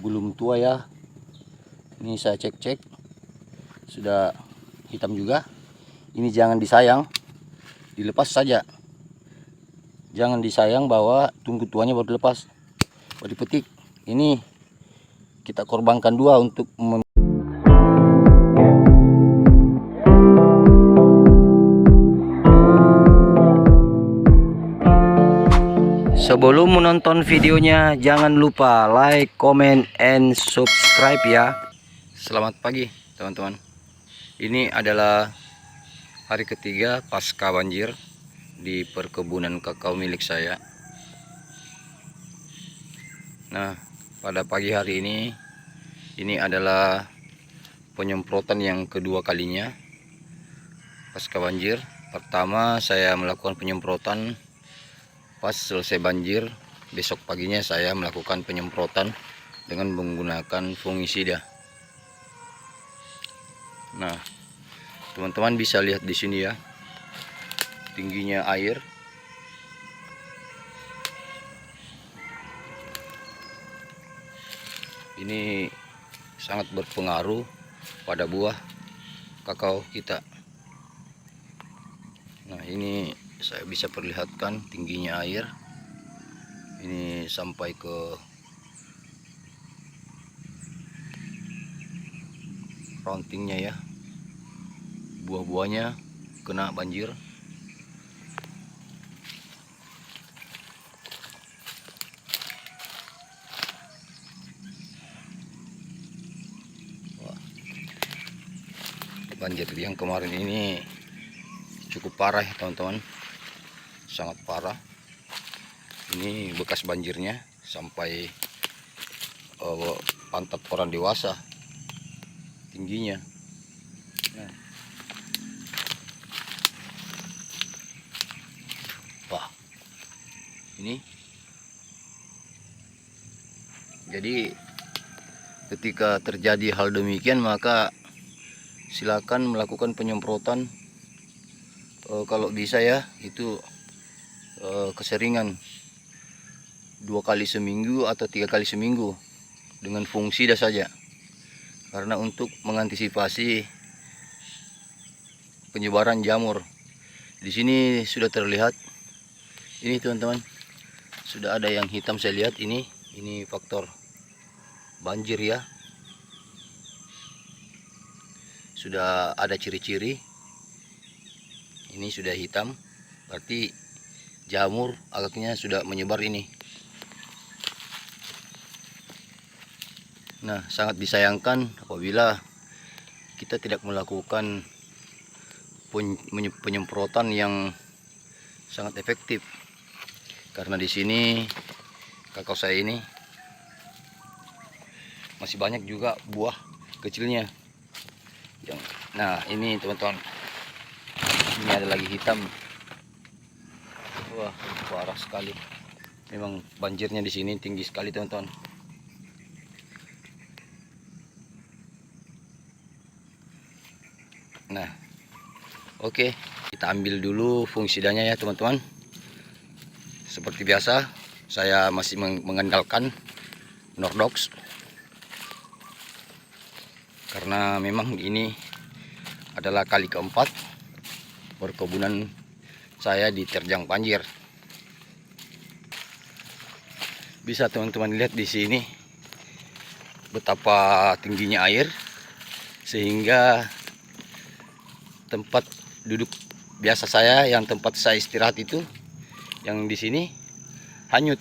belum tua ya. Ini saya cek sudah hitam juga. Ini jangan disayang, dilepas saja. Jangan disayang bahwa tunggu tuanya baru dilepas, baru dipetik. Ini kita korbankan dua untuk Sebelum menonton videonya, jangan lupa like, comment, and subscribe ya. Selamat pagi teman-teman. Ini adalah hari ketiga pasca banjir di perkebunan kakao milik saya. Nah, pada pagi hari ini adalah penyemprotan yang kedua kalinya pasca banjir. Pertama saya melakukan penyemprotan pas selesai banjir. Besok paginya saya melakukan penyemprotan dengan menggunakan fungisida. Nah, teman-teman bisa lihat di sini ya, tingginya air. Ini sangat berpengaruh pada buah kakao kita. Nah, ini saya bisa perlihatkan tingginya air. Ini sampai ke rantingnya ya. Buah-buahnya kena banjir. Wah, banjir yang kemarin ini cukup parah ya teman-teman, sangat parah. Ini bekas banjirnya sampai pantat orang dewasa tingginya. Nah, wah, ini jadi ketika terjadi hal demikian maka silakan melakukan penyemprotan. Kalau bisa ya itu keseringan 2 kali seminggu atau 3 kali seminggu dengan fungisida saja, karena untuk mengantisipasi penyebaran jamur. Di sini sudah terlihat ini teman-teman, sudah ada yang hitam saya lihat. Ini faktor banjir ya, sudah ada ciri-ciri. Ini sudah hitam, berarti jamur agaknya sudah menyebar ini. Nah, sangat disayangkan apabila kita tidak melakukan penyemprotan yang sangat efektif, karena di sini kakao saya ini masih banyak juga buah kecilnya. Nah, ini teman-teman, ini ada lagi hitam. Wah, parah sekali. Memang banjirnya di sini tinggi sekali teman-teman. Nah, oke, kita ambil dulu fungisidanya ya teman-teman. Seperti biasa, saya masih mengandalkan Nordox, karena memang ini adalah kali keempat perkebunan saya diterjang banjir. Bisa teman-teman lihat di sini betapa tingginya air, sehingga tempat duduk biasa saya, yang tempat saya istirahat itu, yang di sini hanyut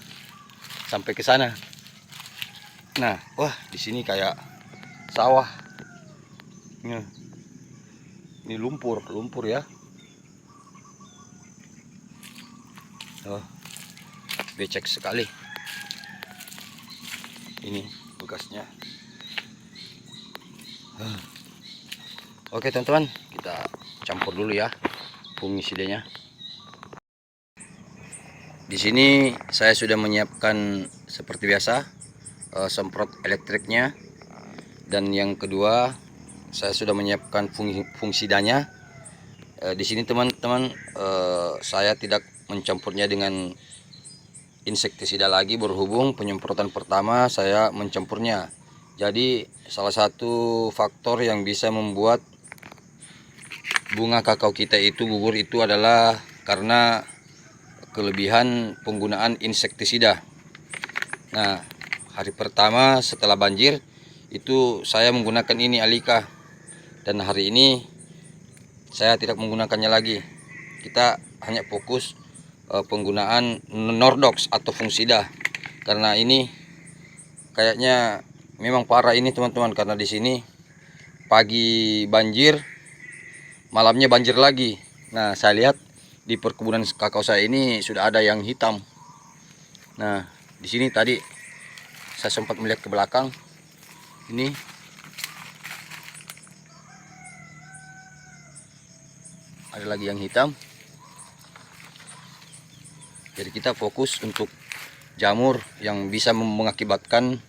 sampai ke sana. Nah, wah, di sini kayak sawah. Ini lumpur ya. Oh, becek sekali. Ini bekasnya. Oke teman-teman, kita campur dulu ya fungisidanya. Di sini saya sudah menyiapkan seperti biasa semprot elektriknya, dan yang kedua saya sudah menyiapkan fungisidanya. Di sini teman-teman, saya tidak mencampurnya dengan insektisida lagi, berhubung penyemprotan pertama saya mencampurnya. Jadi salah satu faktor yang bisa membuat bunga kakao kita itu gugur itu adalah karena kelebihan penggunaan insektisida. Nah, hari pertama setelah banjir itu saya menggunakan ini Alika, dan hari ini saya tidak menggunakannya lagi. Kita hanya fokus penggunaan Nordox atau fungsida, karena ini kayaknya memang parah ini teman-teman, karena di sini pagi banjir, malamnya banjir lagi. Nah, saya lihat di perkebunan kakao saya ini sudah ada yang hitam. Nah, di sini tadi saya sempat melihat ke belakang, ini ada lagi yang hitam. Jadi kita fokus untuk jamur yang bisa mengakibatkan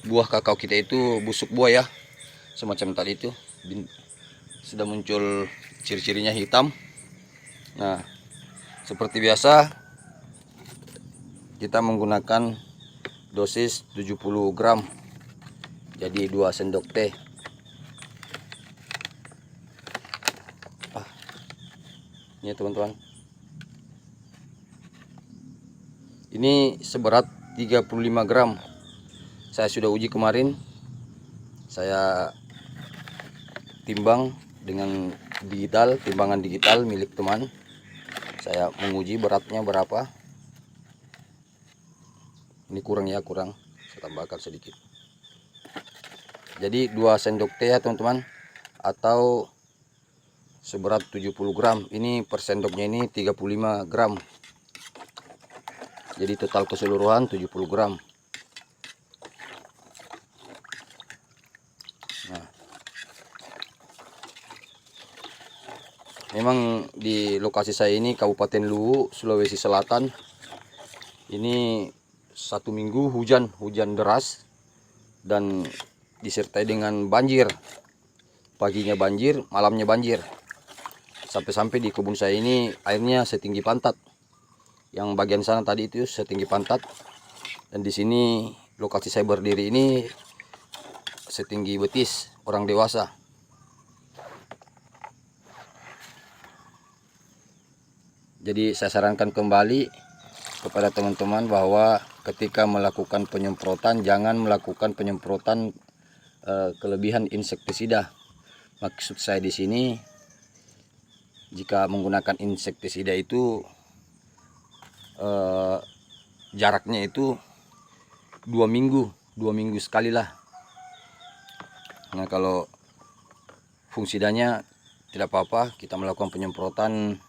buah kakao kita itu busuk buah ya, semacam tadi itu sudah muncul ciri-cirinya hitam. Nah, seperti biasa kita menggunakan dosis 70 gram, jadi 2 sendok teh. Ini teman-teman, ini seberat 35 gram. Saya sudah uji kemarin, saya timbang dengan digital, timbangan digital milik teman. Saya menguji beratnya berapa. Ini kurang ya, kurang, saya tambahkan sedikit. Jadi 2 sendok teh ya teman-teman, atau seberat 70 gram. Ini per sendoknya ini 35 gram. Jadi total keseluruhan 70 gram. Nah, memang di lokasi saya ini Kabupaten Luwu, Sulawesi Selatan, ini 1 minggu hujan deras dan disertai dengan banjir. Paginya banjir, malamnya banjir. Sampai-sampai di kebun saya ini airnya setinggi pantat. Yang bagian sana tadi itu setinggi pantat, dan di sini lokasi saya berdiri ini setinggi betis orang dewasa. Jadi saya sarankan kembali kepada teman-teman bahwa ketika melakukan penyemprotan, jangan melakukan penyemprotan kelebihan insektisida. Maksud saya di sini, jika menggunakan insektisida itu jaraknya itu 2 minggu sekali lah. Nah, kalau fungsidanya tidak apa-apa, kita melakukan penyemprotan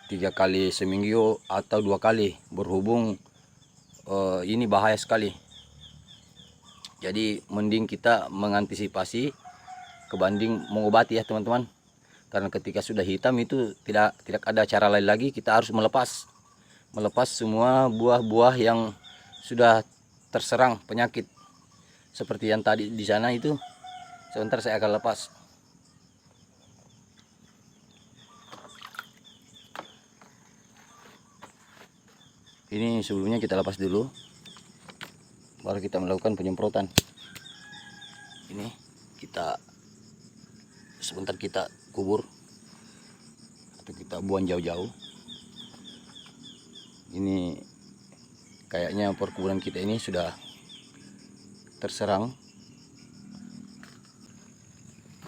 3 kali seminggu atau 2 kali, berhubung ini bahaya sekali. Jadi mending kita mengantisipasi kebanding mengobati ya teman-teman. Karena ketika sudah hitam itu tidak ada cara lain lagi, kita harus melepas semua buah-buah yang sudah terserang penyakit. Seperti yang tadi di sana itu, sebentar saya akan lepas. Ini sebelumnya kita lepas dulu, baru kita melakukan penyemprotan. Ini kita sebentar kita kubur atau kita buang jauh-jauh. Ini kayaknya perkebunan kita ini sudah terserang.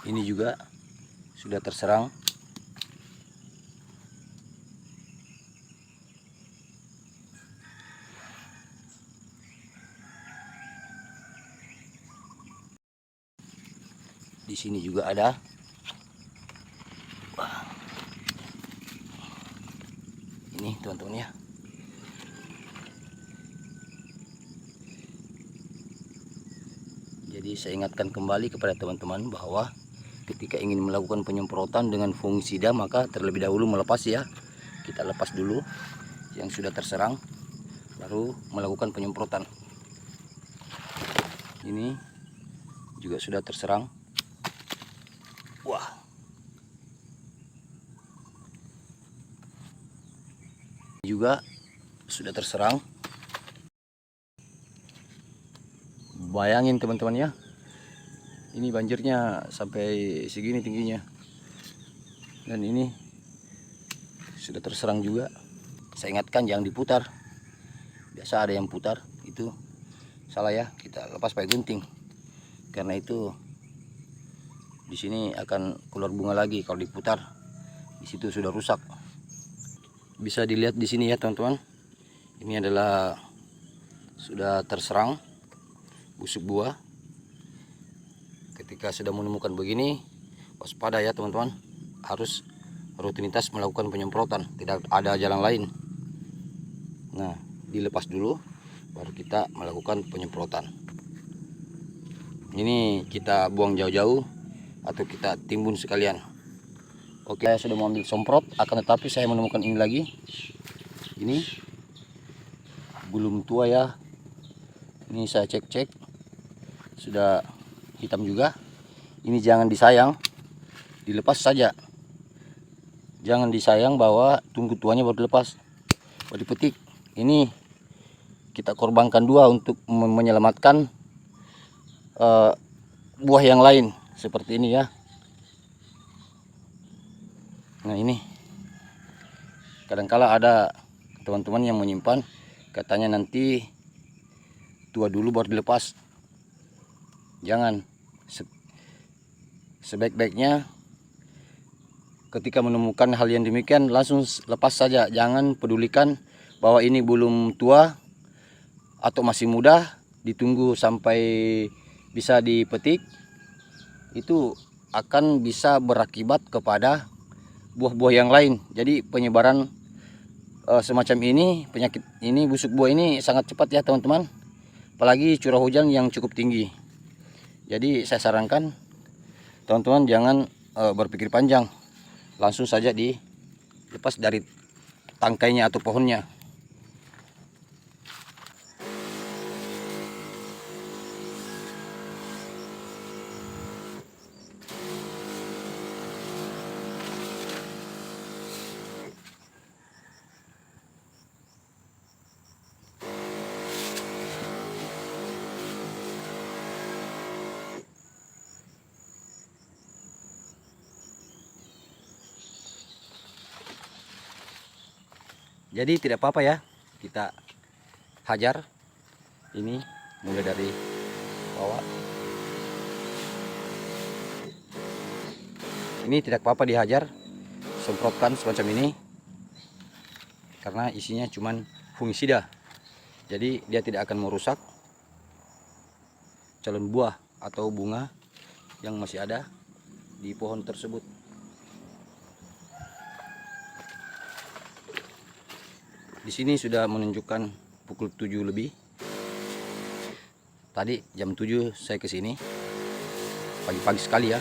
Ini juga sudah terserang. Di sini juga ada. Wah. Ini teman-teman ya. Jadi saya ingatkan kembali kepada teman-teman bahwa ketika ingin melakukan penyemprotan dengan fungisida, maka terlebih dahulu melepas ya. Kita lepas dulu yang sudah terserang, baru melakukan penyemprotan. Ini juga sudah terserang. Wah. Juga sudah terserang. Bayangin teman-teman ya, ini banjirnya sampai segini tingginya, dan ini sudah terserang juga. Saya ingatkan jangan diputar, biasa ada yang putar, itu salah ya, kita lepas pakai gunting, karena itu di sini akan keluar bunga lagi kalau diputar. Di situ sudah rusak. Bisa dilihat di sini ya teman-teman, ini adalah sudah terserang busuk buah. Ketika sudah menemukan begini, waspada ya teman-teman, harus rutinitas melakukan penyemprotan, tidak ada jalan lain. Nah, dilepas dulu baru kita melakukan penyemprotan. Ini kita buang jauh-jauh atau kita timbun sekalian. Oke, saya sudah mau ambil semprot, akan tetapi saya menemukan ini lagi. Ini belum tua ya. Ini saya cek-cek, sudah hitam juga. Ini jangan disayang, dilepas saja. Jangan disayang bahwa tunggu tuanya baru dilepas, baru dipetik. Ini kita korbankan dua untuk menyelamatkan buah yang lain seperti ini ya. Nah, ini kadangkala ada teman-teman yang menyimpan, katanya nanti tua dulu baru dilepas. Jangan, sebaik-baiknya ketika menemukan hal yang demikian langsung lepas saja. Jangan pedulikan bahwa ini belum tua atau masih muda, ditunggu sampai bisa dipetik. Itu akan bisa berakibat kepada buah-buah yang lain. Jadi penyebaran semacam ini, penyakit ini, busuk buah ini sangat cepat ya teman-teman, apalagi curah hujan yang cukup tinggi. Jadi saya sarankan teman-teman jangan berpikir panjang, langsung saja dilepas dari tangkainya atau pohonnya. Jadi tidak apa-apa ya, kita hajar ini mulai dari bawah. Ini tidak apa-apa dihajar, semprotkan semacam ini, karena isinya cuman fungisida. Jadi dia tidak akan merusak calon buah atau bunga yang masih ada di pohon tersebut. Di sini sudah menunjukkan pukul 7 lebih. Tadi jam 7 saya ke sini. Pagi-pagi sekali ya.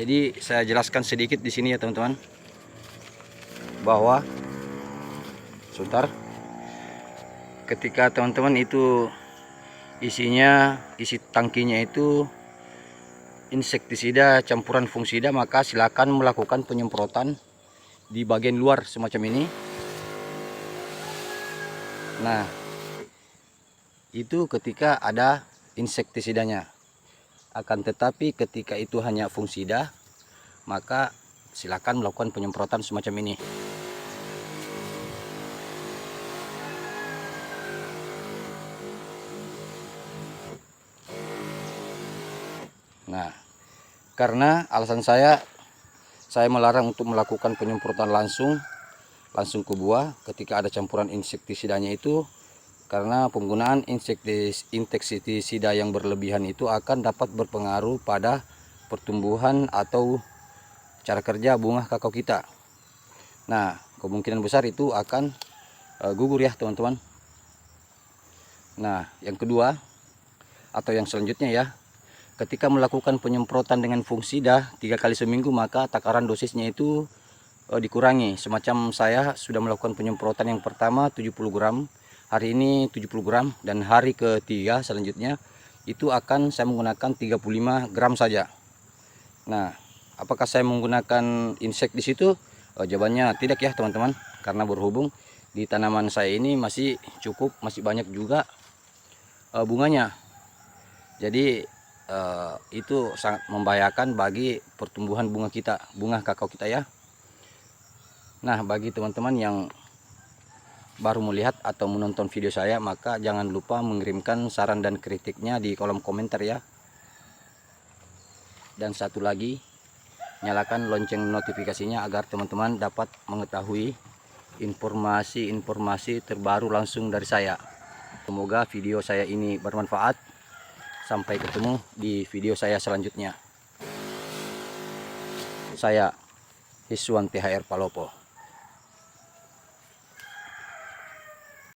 Jadi saya jelaskan sedikit di sini ya teman-teman, bahwa sebentar, ketika teman-teman itu isi tangkinya itu insektisida campuran fungisida, maka silakan melakukan penyemprotan di bagian luar semacam ini. Nah, itu ketika ada insektisidanya. Akan tetapi ketika itu hanya fungisida, maka silakan melakukan penyemprotan semacam ini. Nah, karena alasan saya melarang untuk melakukan penyemprotan langsung ke buah ketika ada campuran insektisidanya itu, karena penggunaan insektisida yang berlebihan itu akan dapat berpengaruh pada pertumbuhan atau cara kerja bunga kakao kita. Nah, kemungkinan besar itu akan gugur ya teman-teman. Nah, yang kedua atau yang selanjutnya ya, ketika melakukan penyemprotan dengan fungsida 3 kali seminggu, maka takaran dosisnya itu dikurangi. Semacam saya sudah melakukan penyemprotan yang pertama 70 gram, hari ini 70 gram, dan hari ketiga selanjutnya itu akan saya menggunakan 35 gram saja. Nah, apakah saya menggunakan insek di situ? Jawabannya tidak ya teman-teman, karena berhubung di tanaman saya ini masih cukup, masih banyak juga bunganya. Jadi itu sangat membahayakan bagi pertumbuhan bunga kita, bunga kakao kita ya. Nah, bagi teman-teman yang baru melihat atau menonton video saya, maka jangan lupa mengirimkan saran dan kritiknya di kolom komentar ya. Dan satu lagi, nyalakan lonceng notifikasinya agar teman-teman dapat mengetahui informasi-informasi terbaru langsung dari saya. Semoga video saya ini bermanfaat. Sampai ketemu di video saya selanjutnya. Saya Hiswan THR Palopo.